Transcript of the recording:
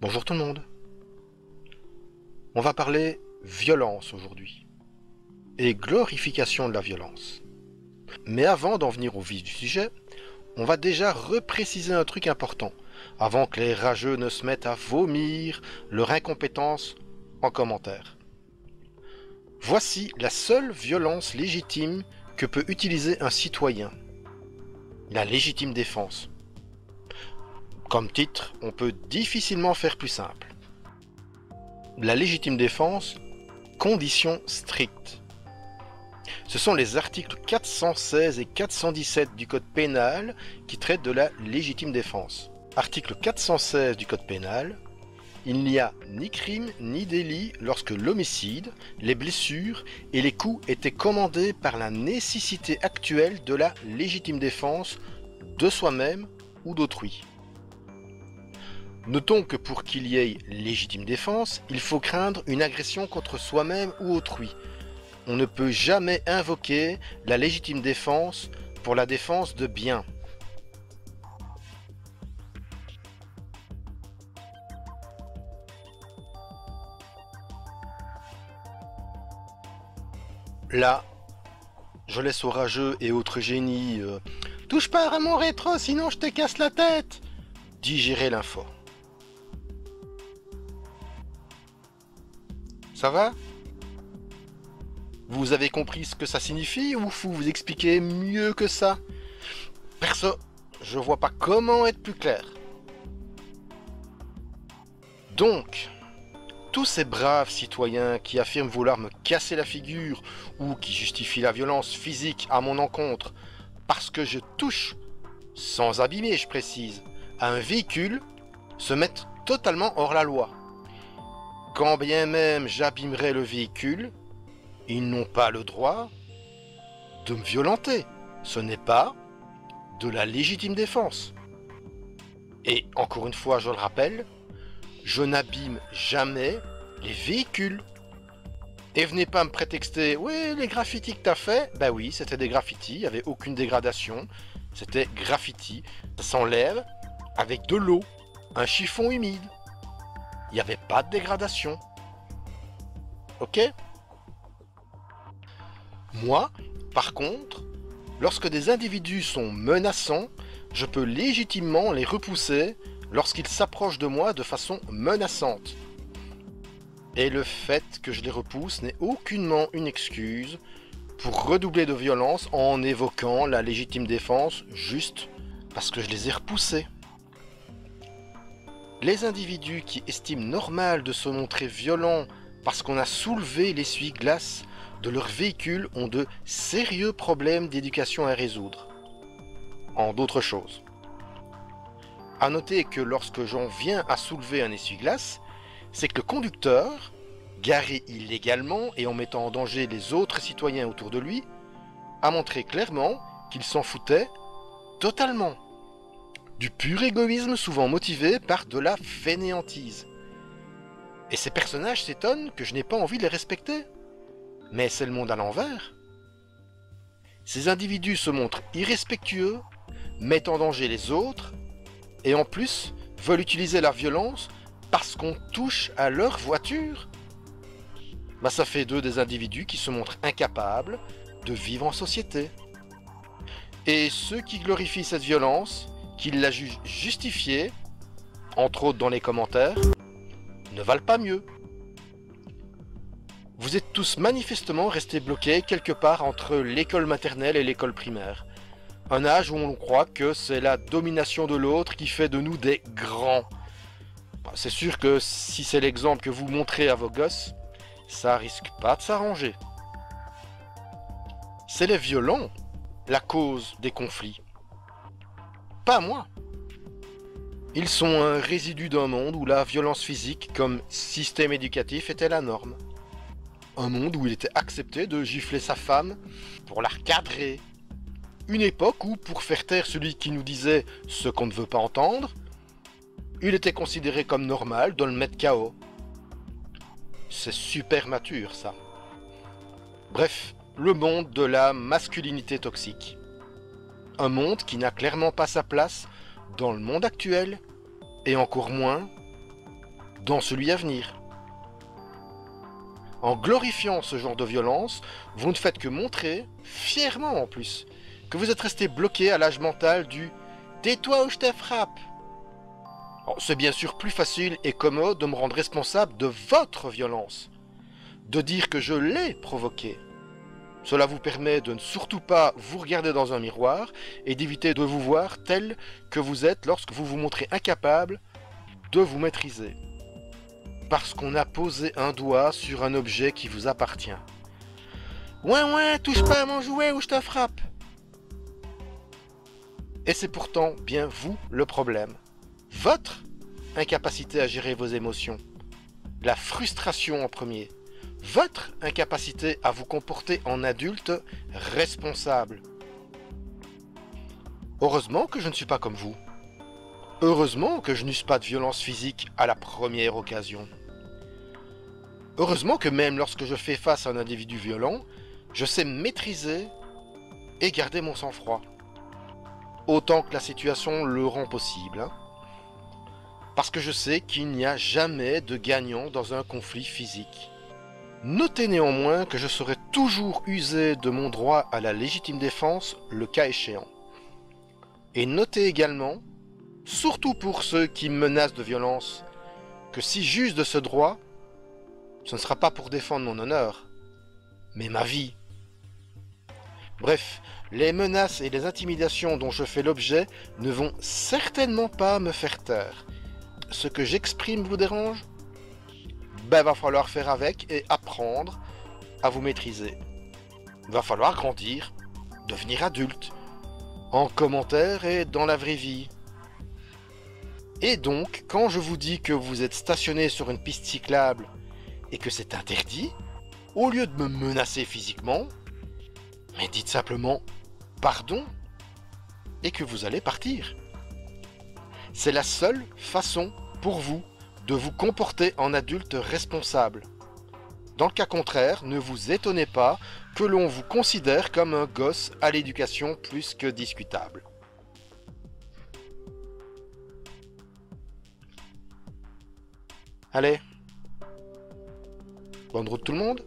Bonjour tout le monde. On va parler violence aujourd'hui et glorification de la violence. Mais avant d'en venir au vif du sujet, on va déjà repréciser un truc important avant que les rageux ne se mettent à vomir leur incompétence en commentaire. Voici la seule violence légitime que peut utiliser un citoyen. La légitime défense. Comme titre, on peut difficilement faire plus simple. La légitime défense, conditions strictes. Ce sont les articles 416 et 417 du Code pénal qui traitent de la légitime défense. Article 416 du Code pénal. Il n'y a ni crime ni délit lorsque l'homicide, les blessures et les coups étaient commandés par la nécessité actuelle de la légitime défense de soi-même ou d'autrui. Notons que pour qu'il y ait légitime défense, il faut craindre une agression contre soi-même ou autrui. On ne peut jamais invoquer la légitime défense pour la défense de biens. Là, je laisse aux rageux et autres génies touche pas à mon rétro sinon je te casse la tête digérer l'info. Ça va? Vous avez compris ce que ça signifie ou faut vous expliquer mieux que ça? Perso, je vois pas comment être plus clair. Donc, tous ces braves citoyens qui affirment vouloir me casser la figure ou qui justifient la violence physique à mon encontre parce que je touche, sans abîmer je précise, à un véhicule, se mettent totalement hors la loi. Quand bien même j'abîmerais le véhicule, ils n'ont pas le droit de me violenter. Ce n'est pas de la légitime défense. Et encore une fois, je le rappelle, je n'abîme jamais les véhicules. Et venez pas me prétexter, oui, les graffitis que t'as fait, ben oui, c'était des graffitis, il n'y avait aucune dégradation, c'était graffiti, ça s'enlève avec de l'eau, un chiffon humide. Il n'y avait pas de dégradation. Ok? Moi, par contre, lorsque des individus sont menaçants, je peux légitimement les repousser lorsqu'ils s'approchent de moi de façon menaçante. Et le fait que je les repousse n'est aucunement une excuse pour redoubler de violence en évoquant la légitime défense juste parce que je les ai repoussés. Les individus qui estiment normal de se montrer violents parce qu'on a soulevé l'essuie-glace de leur véhicule ont de sérieux problèmes d'éducation à résoudre. En d'autres choses. À noter que lorsque j'en viens à soulever un essuie-glace, c'est que le conducteur, garé illégalement et en mettant en danger les autres citoyens autour de lui, a montré clairement qu'il s'en foutait totalement. Du pur égoïsme souvent motivé par de la fainéantise. Et ces personnages s'étonnent que je n'ai pas envie de les respecter. Mais c'est le monde à l'envers. Ces individus se montrent irrespectueux, mettent en danger les autres, et en plus veulent utiliser la violence parce qu'on touche à leur voiture. Bah ça fait d'eux des individus qui se montrent incapables de vivre en société. Et ceux qui glorifient cette violence, qui la jugent justifiée, entre autres dans les commentaires, ne valent pas mieux. Vous êtes tous manifestement restés bloqués quelque part entre l'école maternelle et l'école primaire. Un âge où on croit que c'est la domination de l'autre qui fait de nous des grands. C'est sûr que si c'est l'exemple que vous montrez à vos gosses, ça risque pas de s'arranger. C'est les violents la cause des conflits. Pas moi. Ils sont un résidu d'un monde où la violence physique comme système éducatif était la norme. Un monde où il était accepté de gifler sa femme pour la recadrer. Une époque où, pour faire taire celui qui nous disait ce qu'on ne veut pas entendre, il était considéré comme normal de le mettre KO. C'est super mature, ça. Bref, le monde de la masculinité toxique. Un monde qui n'a clairement pas sa place dans le monde actuel, et encore moins dans celui à venir. En glorifiant ce genre de violence, vous ne faites que montrer, fièrement en plus, que vous êtes resté bloqué à l'âge mental du « tais-toi ou je te frappe ». C'est bien sûr plus facile et commode de me rendre responsable de votre violence, de dire que je l'ai provoquée. Cela vous permet de ne surtout pas vous regarder dans un miroir et d'éviter de vous voir tel que vous êtes lorsque vous vous montrez incapable de vous maîtriser. Parce qu'on a posé un doigt sur un objet qui vous appartient. Ouais, touche pas à mon jouet ou je te frappe. Et c'est pourtant bien vous le problème. Votre incapacité à gérer vos émotions. La frustration en premier. Votre incapacité à vous comporter en adulte responsable. Heureusement que je ne suis pas comme vous. Heureusement que je n'use pas de violence physique à la première occasion. Heureusement que même lorsque je fais face à un individu violent, je sais maîtriser et garder mon sang-froid. Autant que la situation le rend possible. Parce que je sais qu'il n'y a jamais de gagnant dans un conflit physique. Notez néanmoins que je saurai toujours user de mon droit à la légitime défense le cas échéant. Et notez également, surtout pour ceux qui me menacent de violence, que si j'use de ce droit, ce ne sera pas pour défendre mon honneur, mais ma vie. Bref, les menaces et les intimidations dont je fais l'objet ne vont certainement pas me faire taire. Ce que j'exprime vous dérange? Va falloir faire avec et apprendre à vous maîtriser. Va falloir grandir, devenir adulte, en commentaire et dans la vraie vie. Et donc, quand je vous dis que vous êtes stationné sur une piste cyclable et que c'est interdit, au lieu de me menacer physiquement, mais dites simplement pardon et que vous allez partir. C'est la seule façon pour vous de vous comporter en adulte responsable. Dans le cas contraire, ne vous étonnez pas que l'on vous considère comme un gosse à l'éducation plus que discutable. Allez, bonne route tout le monde!